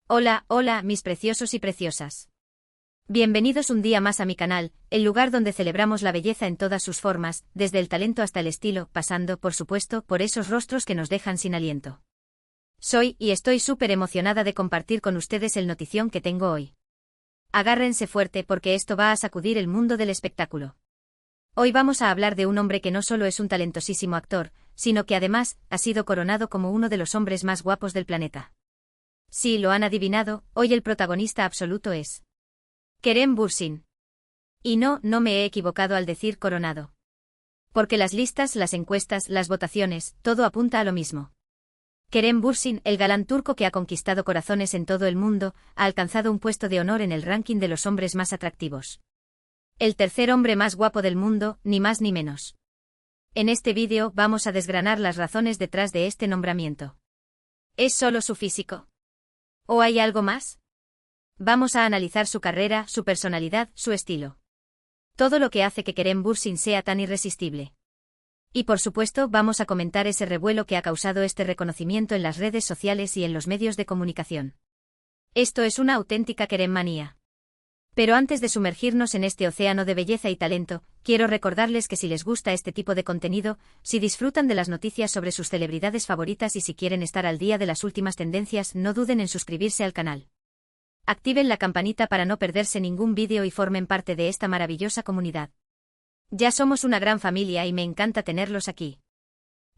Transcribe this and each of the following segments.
Hola, hola, mis preciosos y preciosas. Bienvenidos un día más a mi canal, el lugar donde celebramos la belleza en todas sus formas, desde el talento hasta el estilo, pasando, por supuesto, por esos rostros que nos dejan sin aliento. Soy, y estoy súper emocionada de compartir con ustedes el notición que tengo hoy. Agárrense fuerte porque esto va a sacudir el mundo del espectáculo. Hoy vamos a hablar de un hombre que no solo es un talentosísimo actor, sino que además, ha sido coronado como uno de los hombres más guapos del planeta. Sí, lo han adivinado, hoy el protagonista absoluto es Kerem Bürsin. Y no me he equivocado al decir coronado. Porque las listas, las encuestas, las votaciones, todo apunta a lo mismo. Kerem Bürsin, el galán turco que ha conquistado corazones en todo el mundo, ha alcanzado un puesto de honor en el ranking de los hombres más atractivos. El tercer hombre más guapo del mundo, ni más ni menos. En este vídeo vamos a desgranar las razones detrás de este nombramiento. ¿Es solo su físico? ¿O hay algo más? Vamos a analizar su carrera, su personalidad, su estilo. Todo lo que hace que Kerem Bürsin sea tan irresistible. Y por supuesto vamos a comentar ese revuelo que ha causado este reconocimiento en las redes sociales y en los medios de comunicación. Esto es una auténtica Kerem manía. Pero antes de sumergirnos en este océano de belleza y talento, quiero recordarles que si les gusta este tipo de contenido, si disfrutan de las noticias sobre sus celebridades favoritas y si quieren estar al día de las últimas tendencias, no duden en suscribirse al canal. Activen la campanita para no perderse ningún vídeo y formen parte de esta maravillosa comunidad. Ya somos una gran familia y me encanta tenerlos aquí.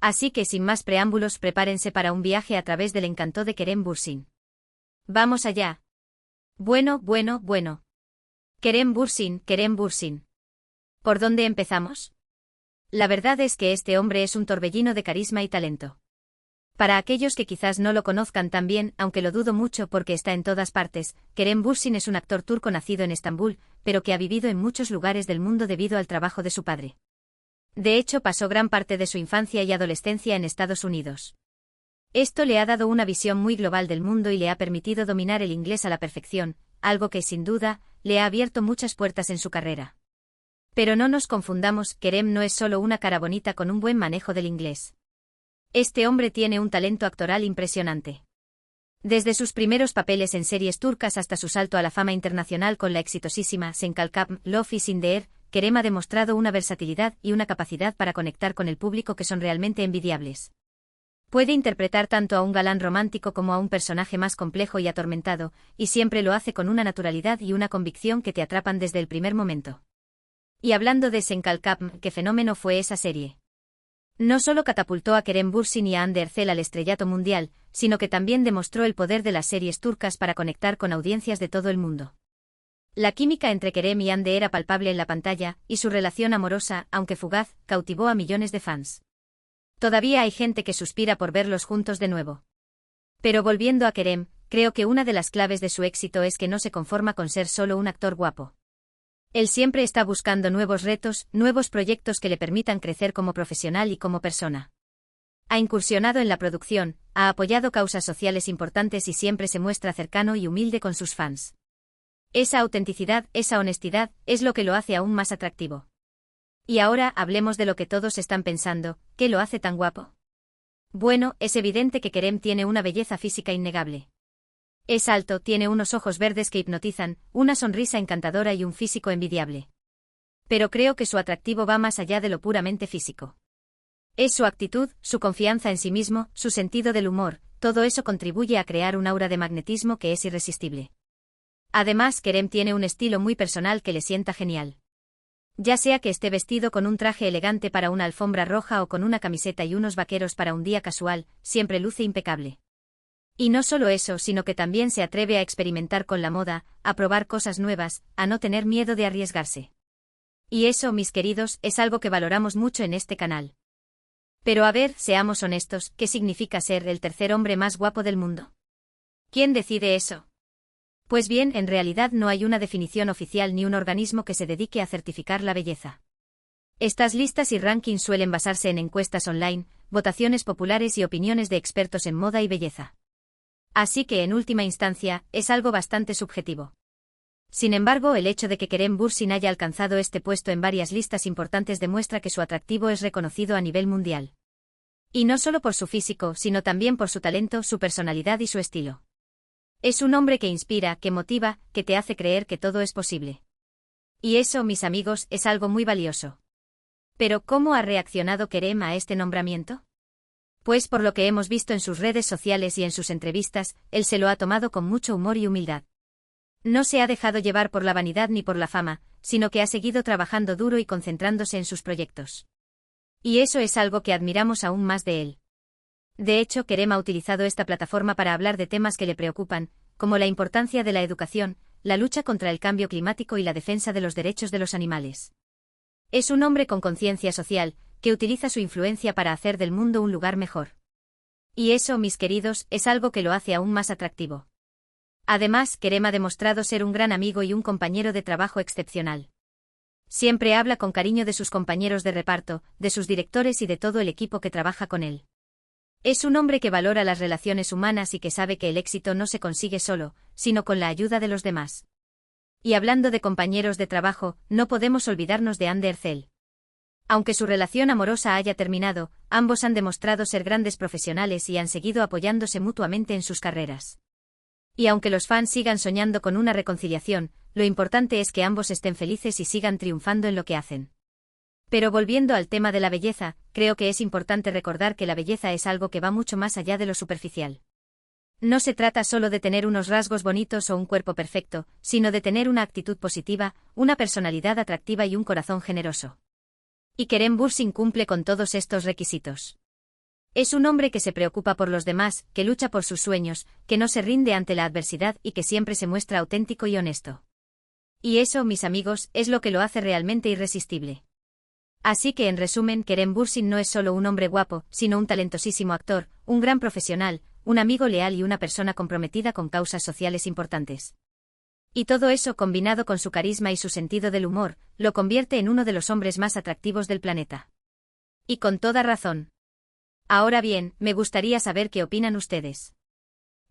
Así que sin más preámbulos, prepárense para un viaje a través del encanto de Kerem Bürsin. ¡Vamos allá! Bueno. Kerem Bürsin. ¿Por dónde empezamos? La verdad es que este hombre es un torbellino de carisma y talento. Para aquellos que quizás no lo conozcan tan bien, aunque lo dudo mucho porque está en todas partes, Kerem Bürsin es un actor turco nacido en Estambul, pero que ha vivido en muchos lugares del mundo debido al trabajo de su padre. De hecho, pasó gran parte de su infancia y adolescencia en Estados Unidos. Esto le ha dado una visión muy global del mundo y le ha permitido dominar el inglés a la perfección, algo que, sin duda, le ha abierto muchas puertas en su carrera. Pero no nos confundamos, Kerem no es solo una cara bonita con un buen manejo del inglés. Este hombre tiene un talento actoral impresionante. Desde sus primeros papeles en series turcas hasta su salto a la fama internacional con la exitosísima Sen Kalkap, Love is in the Air, Kerem ha demostrado una versatilidad y una capacidad para conectar con el público que son realmente envidiables. Puede interpretar tanto a un galán romántico como a un personaje más complejo y atormentado, y siempre lo hace con una naturalidad y una convicción que te atrapan desde el primer momento. Y hablando de Sen Kalkap, ¿qué fenómeno fue esa serie? No solo catapultó a Kerem Bürsin y a Hande Erçel al estrellato mundial, sino que también demostró el poder de las series turcas para conectar con audiencias de todo el mundo. La química entre Kerem y Hande era palpable en la pantalla, y su relación amorosa, aunque fugaz, cautivó a millones de fans. Todavía hay gente que suspira por verlos juntos de nuevo. Pero volviendo a Kerem, creo que una de las claves de su éxito es que no se conforma con ser solo un actor guapo. Él siempre está buscando nuevos retos, nuevos proyectos que le permitan crecer como profesional y como persona. Ha incursionado en la producción, ha apoyado causas sociales importantes y siempre se muestra cercano y humilde con sus fans. Esa autenticidad, esa honestidad, es lo que lo hace aún más atractivo. Y ahora hablemos de lo que todos están pensando, ¿qué lo hace tan guapo? Bueno, es evidente que Kerem tiene una belleza física innegable. Es alto, tiene unos ojos verdes que hipnotizan, una sonrisa encantadora y un físico envidiable. Pero creo que su atractivo va más allá de lo puramente físico. Es su actitud, su confianza en sí mismo, su sentido del humor, todo eso contribuye a crear un aura de magnetismo que es irresistible. Además, Kerem tiene un estilo muy personal que le sienta genial. Ya sea que esté vestido con un traje elegante para una alfombra roja o con una camiseta y unos vaqueros para un día casual, siempre luce impecable. Y no solo eso, sino que también se atreve a experimentar con la moda, a probar cosas nuevas, a no tener miedo de arriesgarse. Y eso, mis queridos, es algo que valoramos mucho en este canal. Pero a ver, seamos honestos, ¿qué significa ser el tercer hombre más guapo del mundo? ¿Quién decide eso? Pues bien, en realidad no hay una definición oficial ni un organismo que se dedique a certificar la belleza. Estas listas y rankings suelen basarse en encuestas online, votaciones populares y opiniones de expertos en moda y belleza. Así que, en última instancia, es algo bastante subjetivo. Sin embargo, el hecho de que Kerem Bürsin haya alcanzado este puesto en varias listas importantes demuestra que su atractivo es reconocido a nivel mundial. Y no solo por su físico, sino también por su talento, su personalidad y su estilo. Es un hombre que inspira, que motiva, que te hace creer que todo es posible. Y eso, mis amigos, es algo muy valioso. Pero, ¿cómo ha reaccionado Kerem a este nombramiento? Pues por lo que hemos visto en sus redes sociales y en sus entrevistas, él se lo ha tomado con mucho humor y humildad. No se ha dejado llevar por la vanidad ni por la fama, sino que ha seguido trabajando duro y concentrándose en sus proyectos. Y eso es algo que admiramos aún más de él. De hecho, Kerem ha utilizado esta plataforma para hablar de temas que le preocupan, como la importancia de la educación, la lucha contra el cambio climático y la defensa de los derechos de los animales. Es un hombre con conciencia social, que utiliza su influencia para hacer del mundo un lugar mejor. Y eso, mis queridos, es algo que lo hace aún más atractivo. Además, Kerem ha demostrado ser un gran amigo y un compañero de trabajo excepcional. Siempre habla con cariño de sus compañeros de reparto, de sus directores y de todo el equipo que trabaja con él. Es un hombre que valora las relaciones humanas y que sabe que el éxito no se consigue solo, sino con la ayuda de los demás. Y hablando de compañeros de trabajo, no podemos olvidarnos de Ander Zel. Aunque su relación amorosa haya terminado, ambos han demostrado ser grandes profesionales y han seguido apoyándose mutuamente en sus carreras. Y aunque los fans sigan soñando con una reconciliación, lo importante es que ambos estén felices y sigan triunfando en lo que hacen. Pero volviendo al tema de la belleza, creo que es importante recordar que la belleza es algo que va mucho más allá de lo superficial. No se trata solo de tener unos rasgos bonitos o un cuerpo perfecto, sino de tener una actitud positiva, una personalidad atractiva y un corazón generoso. Y Kerem Bürsin cumple con todos estos requisitos. Es un hombre que se preocupa por los demás, que lucha por sus sueños, que no se rinde ante la adversidad y que siempre se muestra auténtico y honesto. Y eso, mis amigos, es lo que lo hace realmente irresistible. Así que en resumen, Kerem Bürsin no es solo un hombre guapo, sino un talentosísimo actor, un gran profesional, un amigo leal y una persona comprometida con causas sociales importantes. Y todo eso combinado con su carisma y su sentido del humor, lo convierte en uno de los hombres más atractivos del planeta. Y con toda razón. Ahora bien, me gustaría saber qué opinan ustedes.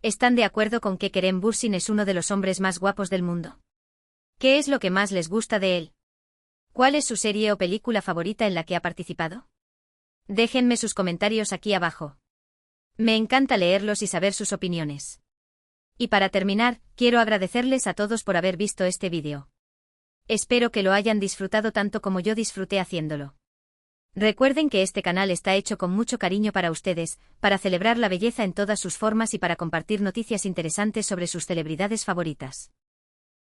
¿Están de acuerdo con que Kerem Bürsin es uno de los hombres más guapos del mundo? ¿Qué es lo que más les gusta de él? ¿Cuál es su serie o película favorita en la que ha participado? Déjenme sus comentarios aquí abajo. Me encanta leerlos y saber sus opiniones. Y para terminar, quiero agradecerles a todos por haber visto este vídeo. Espero que lo hayan disfrutado tanto como yo disfruté haciéndolo. Recuerden que este canal está hecho con mucho cariño para ustedes, para celebrar la belleza en todas sus formas y para compartir noticias interesantes sobre sus celebridades favoritas.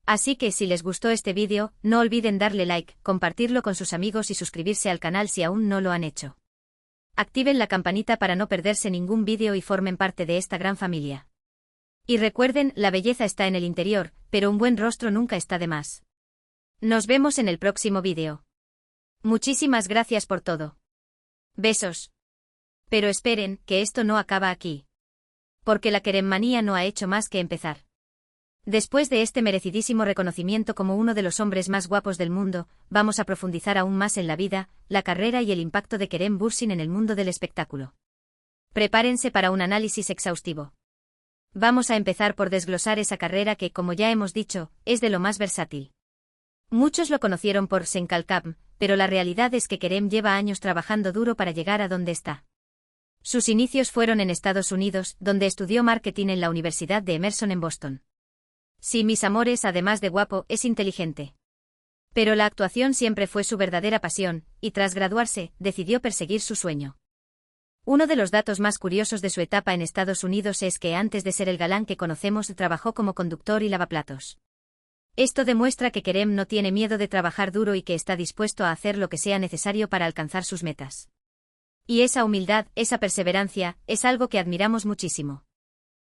Así que si les gustó este vídeo, no olviden darle like, compartirlo con sus amigos y suscribirse al canal si aún no lo han hecho. Activen la campanita para no perderse ningún vídeo y formen parte de esta gran familia. Y recuerden, la belleza está en el interior, pero un buen rostro nunca está de más. Nos vemos en el próximo vídeo. Muchísimas gracias por todo. Besos. Pero esperen, que esto no acaba aquí. Porque la Keremmanía no ha hecho más que empezar. Después de este merecidísimo reconocimiento como uno de los hombres más guapos del mundo, vamos a profundizar aún más en la vida, la carrera y el impacto de Kerem Bürsin en el mundo del espectáculo. Prepárense para un análisis exhaustivo. Vamos a empezar por desglosar esa carrera que, como ya hemos dicho, es de lo más versátil. Muchos lo conocieron por Senkalkam, pero la realidad es que Kerem lleva años trabajando duro para llegar a donde está. Sus inicios fueron en Estados Unidos, donde estudió marketing en la Universidad de Emerson en Boston. Sí, mis amores, además de guapo, es inteligente. Pero la actuación siempre fue su verdadera pasión, y tras graduarse, decidió perseguir su sueño. Uno de los datos más curiosos de su etapa en Estados Unidos es que antes de ser el galán que conocemos trabajó como conductor y lavaplatos. Esto demuestra que Kerem no tiene miedo de trabajar duro y que está dispuesto a hacer lo que sea necesario para alcanzar sus metas. Y esa humildad, esa perseverancia, es algo que admiramos muchísimo.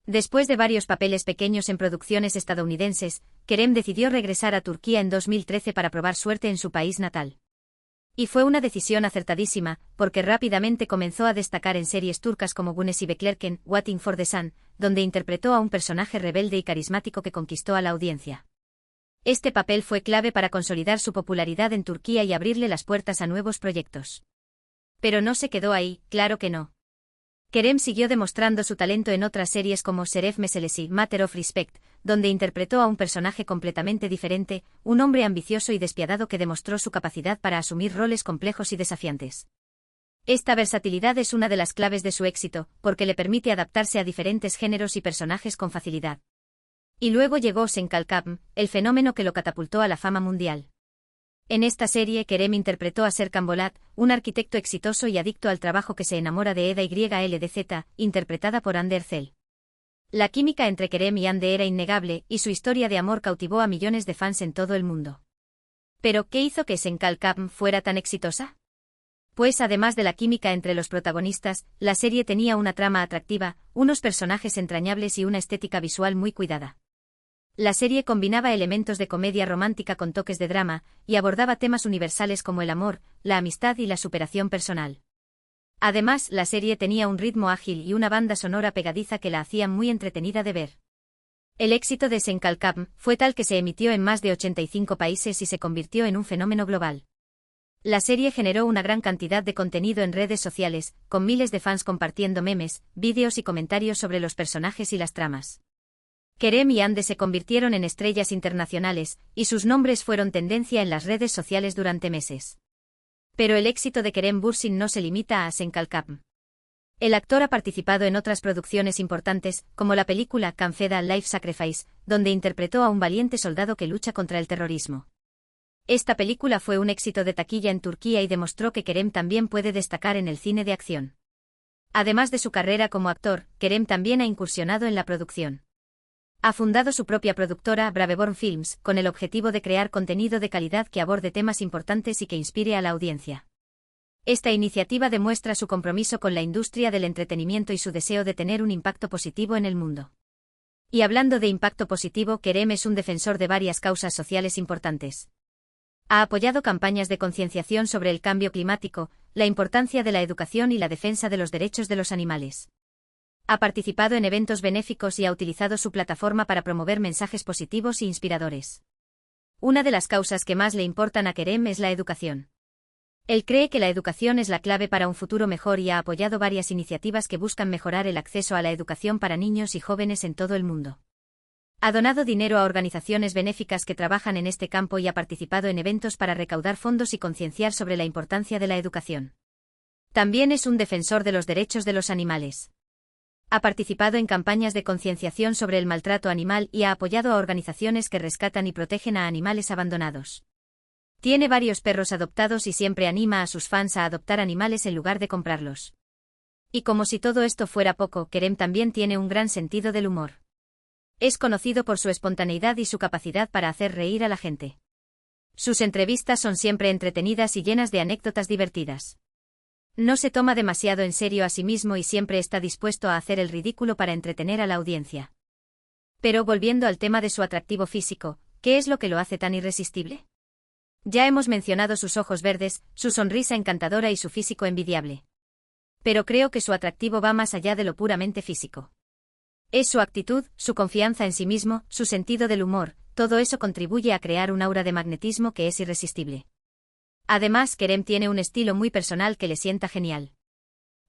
Después de varios papeles pequeños en producciones estadounidenses, Kerem decidió regresar a Turquía en 2013 para probar suerte en su país natal. Y fue una decisión acertadísima, porque rápidamente comenzó a destacar en series turcas como Güneş ve Beklerken, Waiting for the Sun, donde interpretó a un personaje rebelde y carismático que conquistó a la audiencia. Este papel fue clave para consolidar su popularidad en Turquía y abrirle las puertas a nuevos proyectos. Pero no se quedó ahí, claro que no. Kerem siguió demostrando su talento en otras series como Şeref Meselesi, Matter of Respect, donde interpretó a un personaje completamente diferente, un hombre ambicioso y despiadado que demostró su capacidad para asumir roles complejos y desafiantes. Esta versatilidad es una de las claves de su éxito, porque le permite adaptarse a diferentes géneros y personajes con facilidad. Y luego llegó Senkalkam, el fenómeno que lo catapultó a la fama mundial. En esta serie Kerem interpretó a Serkan Bolat, un arquitecto exitoso y adicto al trabajo que se enamora de Eda YLDZ, interpretada por Hande Erçel. La química entre Kerem y Hande era innegable, y su historia de amor cautivó a millones de fans en todo el mundo. ¿Pero qué hizo que Senkalkam fuera tan exitosa? Pues además de la química entre los protagonistas, la serie tenía una trama atractiva, unos personajes entrañables y una estética visual muy cuidada. La serie combinaba elementos de comedia romántica con toques de drama, y abordaba temas universales como el amor, la amistad y la superación personal. Además, la serie tenía un ritmo ágil y una banda sonora pegadiza que la hacían muy entretenida de ver. El éxito de Senkalkam fue tal que se emitió en más de 85 países y se convirtió en un fenómeno global. La serie generó una gran cantidad de contenido en redes sociales, con miles de fans compartiendo memes, vídeos y comentarios sobre los personajes y las tramas. Kerem y Hande se convirtieron en estrellas internacionales, y sus nombres fueron tendencia en las redes sociales durante meses. Pero el éxito de Kerem Bürsin no se limita a Senkalkam. El actor ha participado en otras producciones importantes, como la película Kan Feda Life Sacrifice, donde interpretó a un valiente soldado que lucha contra el terrorismo. Esta película fue un éxito de taquilla en Turquía y demostró que Kerem también puede destacar en el cine de acción. Además de su carrera como actor, Kerem también ha incursionado en la producción. Ha fundado su propia productora, Braveborn Films, con el objetivo de crear contenido de calidad que aborde temas importantes y que inspire a la audiencia. Esta iniciativa demuestra su compromiso con la industria del entretenimiento y su deseo de tener un impacto positivo en el mundo. Y hablando de impacto positivo, Kerem es un defensor de varias causas sociales importantes. Ha apoyado campañas de concienciación sobre el cambio climático, la importancia de la educación y la defensa de los derechos de los animales. Ha participado en eventos benéficos y ha utilizado su plataforma para promover mensajes positivos e inspiradores. Una de las causas que más le importan a Kerem es la educación. Él cree que la educación es la clave para un futuro mejor y ha apoyado varias iniciativas que buscan mejorar el acceso a la educación para niños y jóvenes en todo el mundo. Ha donado dinero a organizaciones benéficas que trabajan en este campo y ha participado en eventos para recaudar fondos y concienciar sobre la importancia de la educación. También es un defensor de los derechos de los animales. Ha participado en campañas de concienciación sobre el maltrato animal y ha apoyado a organizaciones que rescatan y protegen a animales abandonados. Tiene varios perros adoptados y siempre anima a sus fans a adoptar animales en lugar de comprarlos. Y como si todo esto fuera poco, Kerem también tiene un gran sentido del humor. Es conocido por su espontaneidad y su capacidad para hacer reír a la gente. Sus entrevistas son siempre entretenidas y llenas de anécdotas divertidas. No se toma demasiado en serio a sí mismo y siempre está dispuesto a hacer el ridículo para entretener a la audiencia. Pero volviendo al tema de su atractivo físico, ¿qué es lo que lo hace tan irresistible? Ya hemos mencionado sus ojos verdes, su sonrisa encantadora y su físico envidiable. Pero creo que su atractivo va más allá de lo puramente físico. Es su actitud, su confianza en sí mismo, su sentido del humor, todo eso contribuye a crear un aura de magnetismo que es irresistible. Además, Kerem tiene un estilo muy personal que le sienta genial.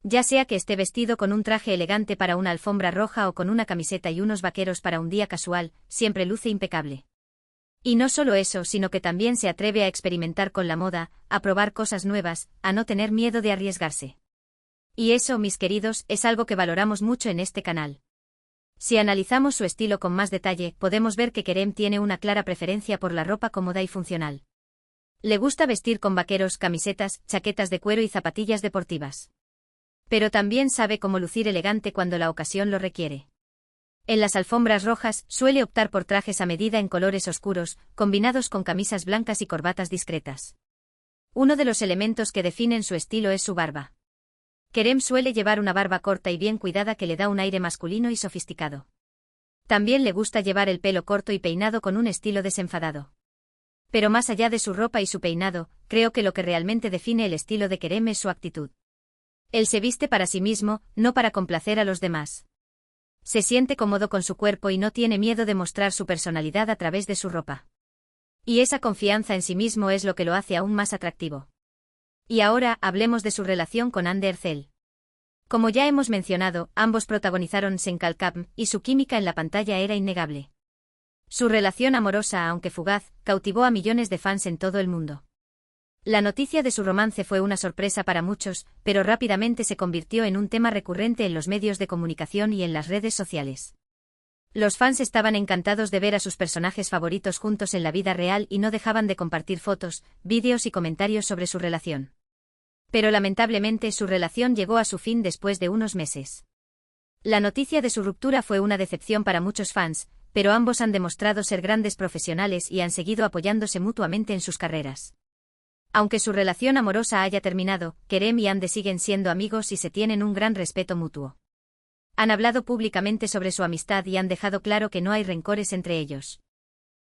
Ya sea que esté vestido con un traje elegante para una alfombra roja o con una camiseta y unos vaqueros para un día casual, siempre luce impecable. Y no solo eso, sino que también se atreve a experimentar con la moda, a probar cosas nuevas, a no tener miedo de arriesgarse. Y eso, mis queridos, es algo que valoramos mucho en este canal. Si analizamos su estilo con más detalle, podemos ver que Kerem tiene una clara preferencia por la ropa cómoda y funcional. Le gusta vestir con vaqueros, camisetas, chaquetas de cuero y zapatillas deportivas. Pero también sabe cómo lucir elegante cuando la ocasión lo requiere. En las alfombras rojas, suele optar por trajes a medida en colores oscuros, combinados con camisas blancas y corbatas discretas. Uno de los elementos que definen su estilo es su barba. Kerem suele llevar una barba corta y bien cuidada que le da un aire masculino y sofisticado. También le gusta llevar el pelo corto y peinado con un estilo desenfadado. Pero más allá de su ropa y su peinado, creo que lo que realmente define el estilo de Kerem es su actitud. Él se viste para sí mismo, no para complacer a los demás. Se siente cómodo con su cuerpo y no tiene miedo de mostrar su personalidad a través de su ropa. Y esa confianza en sí mismo es lo que lo hace aún más atractivo. Y ahora, hablemos de su relación con Hande Erçel. Como ya hemos mencionado, ambos protagonizaron Senkalkam, y su química en la pantalla era innegable. Su relación amorosa, aunque fugaz, cautivó a millones de fans en todo el mundo. La noticia de su romance fue una sorpresa para muchos, pero rápidamente se convirtió en un tema recurrente en los medios de comunicación y en las redes sociales. Los fans estaban encantados de ver a sus personajes favoritos juntos en la vida real y no dejaban de compartir fotos, vídeos y comentarios sobre su relación. Pero lamentablemente su relación llegó a su fin después de unos meses. La noticia de su ruptura fue una decepción para muchos fans, pero ambos han demostrado ser grandes profesionales y han seguido apoyándose mutuamente en sus carreras. Aunque su relación amorosa haya terminado, Kerem y Hande siguen siendo amigos y se tienen un gran respeto mutuo. Han hablado públicamente sobre su amistad y han dejado claro que no hay rencores entre ellos.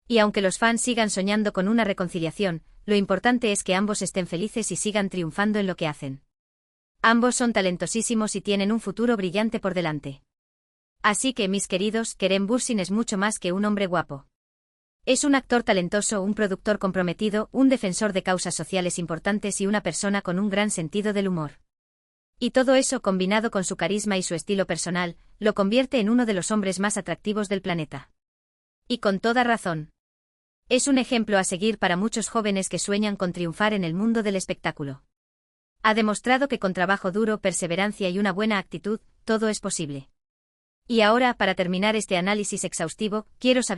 Y aunque los fans sigan soñando con una reconciliación, lo importante es que ambos estén felices y sigan triunfando en lo que hacen. Ambos son talentosísimos y tienen un futuro brillante por delante. Así que, mis queridos, Kerem Bürsin es mucho más que un hombre guapo. Es un actor talentoso, un productor comprometido, un defensor de causas sociales importantes y una persona con un gran sentido del humor. Y todo eso, combinado con su carisma y su estilo personal, lo convierte en uno de los hombres más atractivos del planeta. Y con toda razón. Es un ejemplo a seguir para muchos jóvenes que sueñan con triunfar en el mundo del espectáculo. Ha demostrado que con trabajo duro, perseverancia y una buena actitud, todo es posible. Y ahora, para terminar este análisis exhaustivo, quiero saber